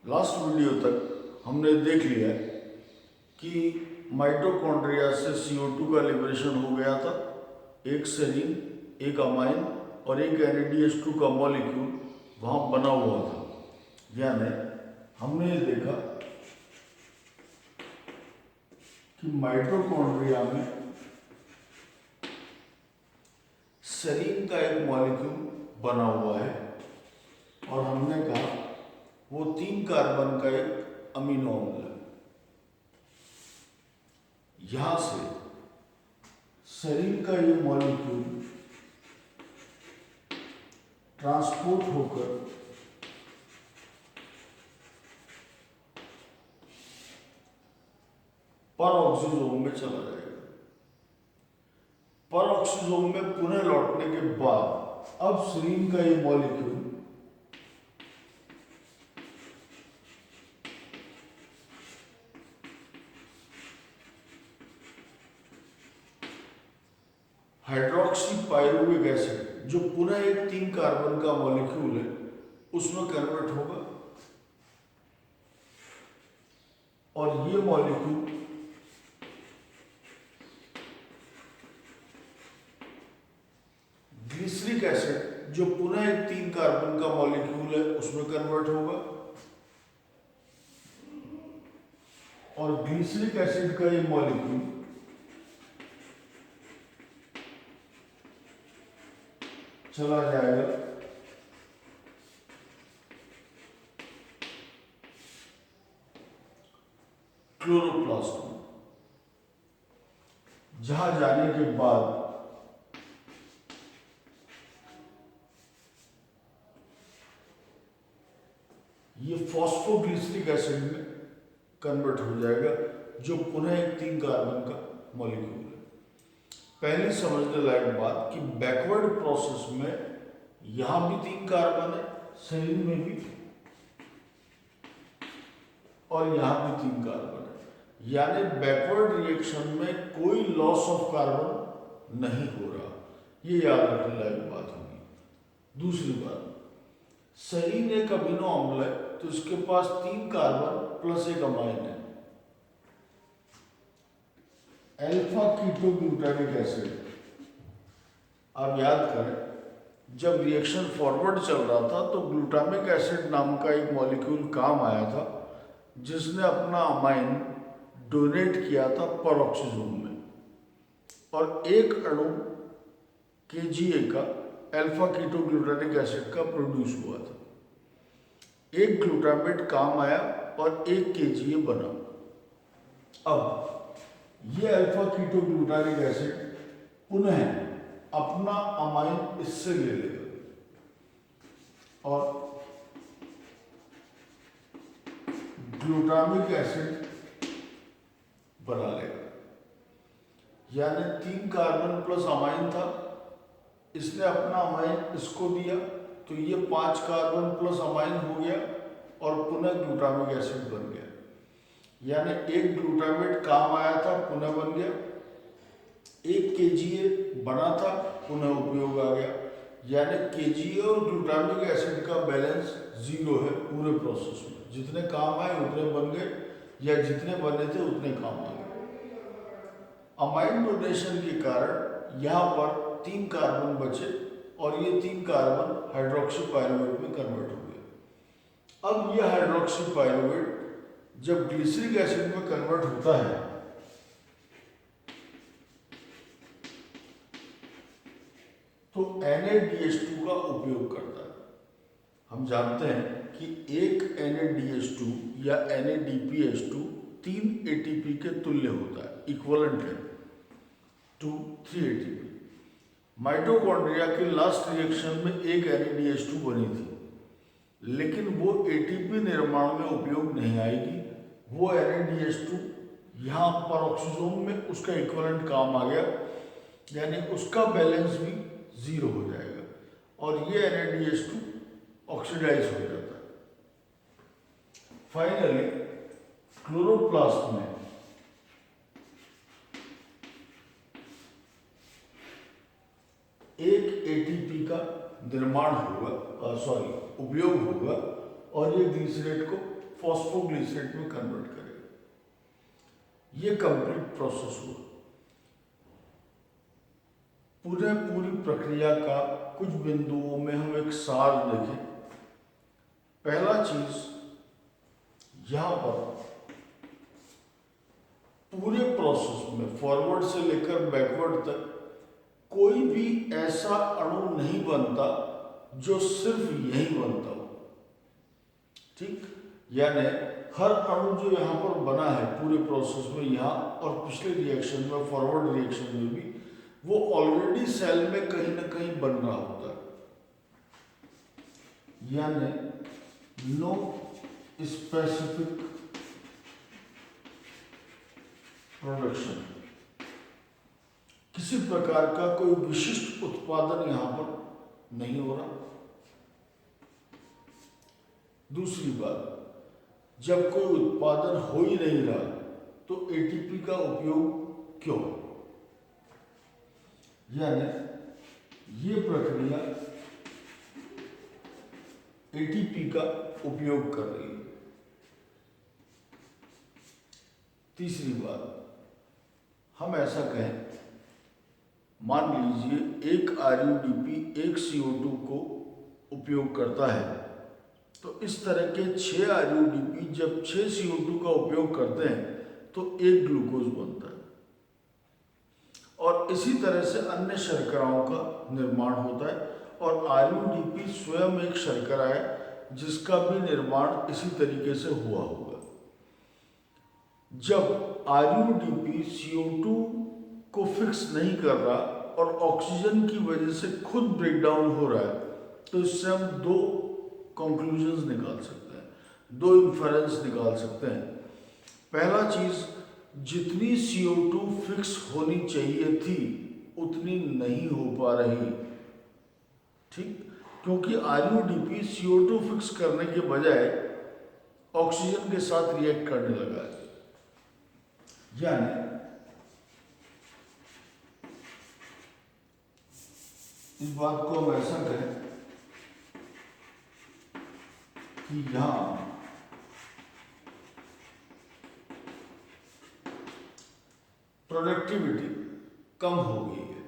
Last video तक हमने देख लिया कि माइटोकॉन्ड्रिया से CO2 का लिबरेशन हो गया था। एक सेरीन, एक अमाइन और एक NADH2 का मॉलिक्यूल वहाँ बना हुआ था। यानी हमने ये देखा कि माइटोकॉन्ड्रिया में सेरीन का एक मॉलिक्यूल बना हुआ है और हमने कहा वो 3 कार्बन का एक अमीनो अम्ल है। यहां से सेरीन का ये मॉलिक्यूल ट्रांसपोर्ट होकर परऑक्सीजोम में चला जाएगा। परऑक्सीजोम में पुनः लौटने के बाद अब सेरीन का ये मॉलिक्यूल हाइड्रोक्सी पायरुविक एसिड, जो पुनः एक 3 कार्बन का मॉलिक्यूल है, उसमें कन्वर्ट होगा और ये मॉलिक्यूल ग्लिसरिक एसिड, जो पुनः एक 3 कार्बन का मॉलिक्यूल है, उसमें कन्वर्ट होगा और ग्लिसरिक एसिड का ये मॉलिक्यूल चला जाएगा क्लोरोप्लास्ट में, जहां जाने के बाद ये फॉस्फोग्लिसरिक एसिड में कन्वर्ट हो जाएगा, जो पुनः एक 3 कार्बन का मॉलिक्यूल है। पहली समझने लायक बात कि बैकवर्ड प्रोसेस में यहां भी 3 कार्बन है, सेरीन में भी, और यहां भी 3 कार्बन है। यानी बैकवर्ड रिएक्शन में कोई लॉस ऑफ कार्बन नहीं हो रहा। ये याद रखने लायक बात होगी। दूसरी बात, सेरीन एक अमीनो अम्ल है, तो इसके पास 3 कार्बन प्लस एक अमाइन है। अल्फा कीटोग्लूटामिक एसिड, आप याद करें, जब रिएक्शन फॉरवर्ड चल रहा था तो ग्लूटामिक एसिड नाम का एक मॉलिक्यूल काम आया था, जिसने अपना अमाइन डोनेट किया था परऑक्सीजोम में, और एक अणु KGa का अल्फा कीटोग्लूटामिक एसिड का प्रोड्यूस हुआ था। एक ग्लूटामेट काम आया और एक KGa बना। अब ये अल्फा कीटोग्लूटामिक एसिड पुनः अपना अमाइन इससे ले लेगा और ग्लूटामिक एसिड बना लेगा। यानी 3 कार्बन प्लस अमाइन था, इसने अपना अमाइन इसको दिया, तो ये 5 कार्बन प्लस अमाइन हो गया और पुनः ग्लूटामिक एसिड बन गया। यानी एक ग्लूटामेट काम आया था, पुनः बन गया, एक KGa बना था, पुनः उपयोग आ गया। यानी KGa और ग्लूटामिक एसिड का बैलेंस 0 है पूरे प्रोसेस में। जितने काम आए उतने बन गए, या जितने बने थे उतने काम आ गए। अमाइन डोनेशन के कारण यहाँ पर 3 कार्बन बचे और ये 3 कार्बन हाइड्रोक्सी पायरुवेट में कन्वर्ट हो गए। अब यह हाइड्रोक्सी पायरुवेट जब ग्लिसरिक एसिड में कन्वर्ट होता है तो NADH2 का उपयोग करता है। हम जानते हैं कि एक NADH2 या NADPH2 3 ATP के तुल्य होता है, इक्वलेंट है टू 3 ATP। माइटोकॉन्ड्रिया के लास्ट रिएक्शन में एक NADH2 बनी थी, लेकिन वो ATP निर्माण में उपयोग नहीं आएगी। वो NADH2 यहाँ परऑक्सीजोम में उसका इक्विवेलेंट काम आ गया, यानी उसका बैलेंस भी 0 हो जाएगा और ये NADH2 ऑक्सीडाइज हो जाता है। फाइनली क्लोरोप्लास्ट में एक ATP का निर्माण होगा, उपयोग होगा और ये ग्लिसरेट को फॉस्फोग्लिसरेट में कन्वर्ट करेगा। ये कंप्लीट प्रोसेस हुआ। पूरी प्रक्रिया का कुछ बिंदुओं में हम एक सार देखें। पहला चीज, यहां पर पूरे प्रोसेस में फॉरवर्ड से लेकर बैकवर्ड तक कोई भी ऐसा अणु नहीं बनता जो सिर्फ यही बनता हो। ठीक, यानी हर अणु जो यहाँ पर बना है पूरे प्रोसेस में, यहाँ और पिछले रिएक्शन में, फॉरवर्ड रिएक्शन में भी, वो ऑलरेडी सेल में कहीं ना कहीं बन रहा होता है। यानी नो स्पेसिफिक प्रोडक्शन, किसी प्रकार का कोई विशिष्ट उत्पादन यहां पर नहीं हो रहा। दूसरी बात, जब कोई उत्पादन हो ही नहीं रहा तो एटीपी का उपयोग क्यों? यानी ये प्रक्रिया एटीपी का उपयोग कर रही है। तीसरी बात, हम ऐसा कहें, मान लीजिए एक आरयूडीपी एक CO2 को उपयोग करता है, तो इस तरह के 6 आरयूडीपी जब 6 CO2 का उपयोग करते हैं तो एक ग्लूकोज बनता है। और इसी तरह से अन्य शर्कराओं का निर्माण होता है, और आरयूडीपी स्वयं एक शर्करा है जिसका भी निर्माण इसी तरीके से हुआ होगा। जब आरयूडीपी CO2 को फिक्स नहीं कर रहा और ऑक्सीजन की वजह से खुद ब्रेकडाउन हो रहा है, तो इससे हम दो कंक्लूजन्स निकाल सकते हैं, दो इन्फरेंस निकाल सकते हैं। पहला चीज, जितनी CO2 फिक्स होनी चाहिए थी उतनी नहीं हो पा रही। ठीक, क्योंकि आरयूडीपी CO2 फिक्स करने के बजाय ऑक्सीजन के साथ रिएक्ट करने लगा है। यानी इस बात को हम ऐसा कहें कि यहां प्रोडक्टिविटी कम हो गई है।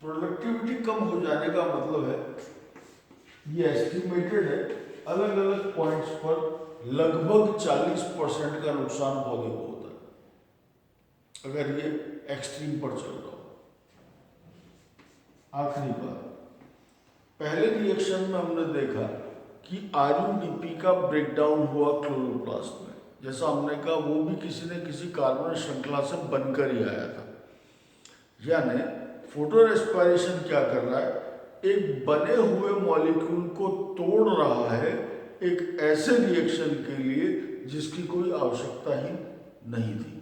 प्रोडक्टिविटी कम हो जाने का मतलब है, ये एस्टिमेटेड है, अलग अलग पॉइंट्स पर लगभग 40% का नुकसान पौधे को होता है अगर ये एक्सट्रीम पर चल रहा हो। आखिरी बात, पहले रिएक्शन में हमने देखा कि आरयूडीपी का ब्रेकडाउन हुआ क्लोरोप्लास्ट में। जैसा हमने कहा, वो भी किसी न किसी कार्बन श्रृंखला से बनकर ही आया था। यानी फोटो रेस्पिरेशन क्या कर रहा है, एक बने हुए मॉलिक्यूल को तोड़ रहा है एक ऐसे रिएक्शन के लिए जिसकी कोई आवश्यकता ही नहीं थी।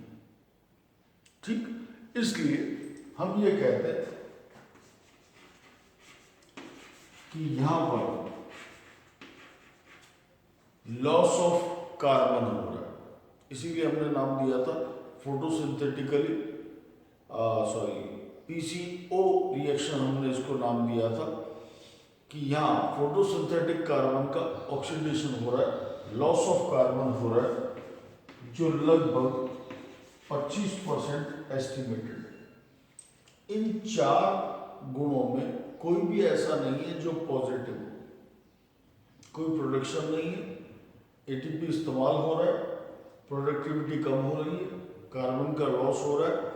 ठीक, इसलिए हम ये कहते हैं कि यहां पर लॉस ऑफ कार्बन हो रहा है, इसीलिए हमने नाम दिया था फोटोसिंथेटिकली PCO रिएक्शन, हमने इसको नाम दिया था कि यहाँ फोटोसिंथेटिक कार्बन का ऑक्सीडेशन हो रहा है, लॉस ऑफ कार्बन हो रहा है, जो लगभग 25% एस्टिमेटेड है। इन 4 गुणों में कोई भी ऐसा नहीं है जो पॉजिटिव हो। कोई प्रोडक्शन नहीं है, एटीपी इस्तेमाल हो रहा है, प्रोडक्टिविटी कम हो रही है, कार्बन का लॉस हो रहा है।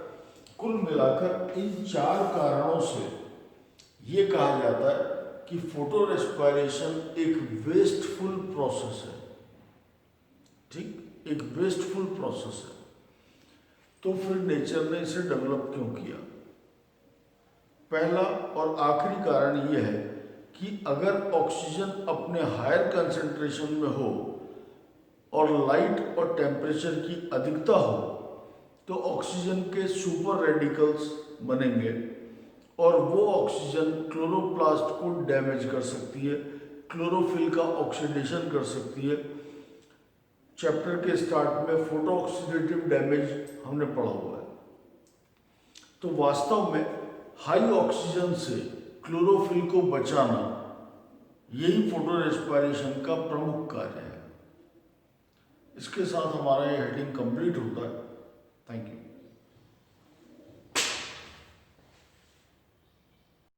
कुल मिलाकर इन 4 कारणों से ये कहा जाता है कि फोटो रेस्पिरेशन एक वेस्टफुल प्रोसेस है। ठीक, एक वेस्टफुल प्रोसेस है। तो फिर नेचर ने इसे डेवलप क्यों किया? पहला और आखिरी कारण यह है कि अगर ऑक्सीजन अपने हायर कंसंट्रेशन में हो और लाइट और टेम्परेचर की अधिकता हो तो ऑक्सीजन के सुपर रेडिकल्स बनेंगे और वो ऑक्सीजन क्लोरोप्लास्ट को डैमेज कर सकती है, क्लोरोफिल का ऑक्सीडेशन कर सकती है। चैप्टर के स्टार्ट में फोटो ऑक्सीडेटिव डैमेज हमने पढ़ा हुआ है। तो वास्तव में हाई ऑक्सीजन से क्लोरोफिल को बचाना यही फोटो रेस्पिरेशन का प्रमुख कार्य है। इसके साथ हमारा ये हेडिंग कंप्लीट होता है।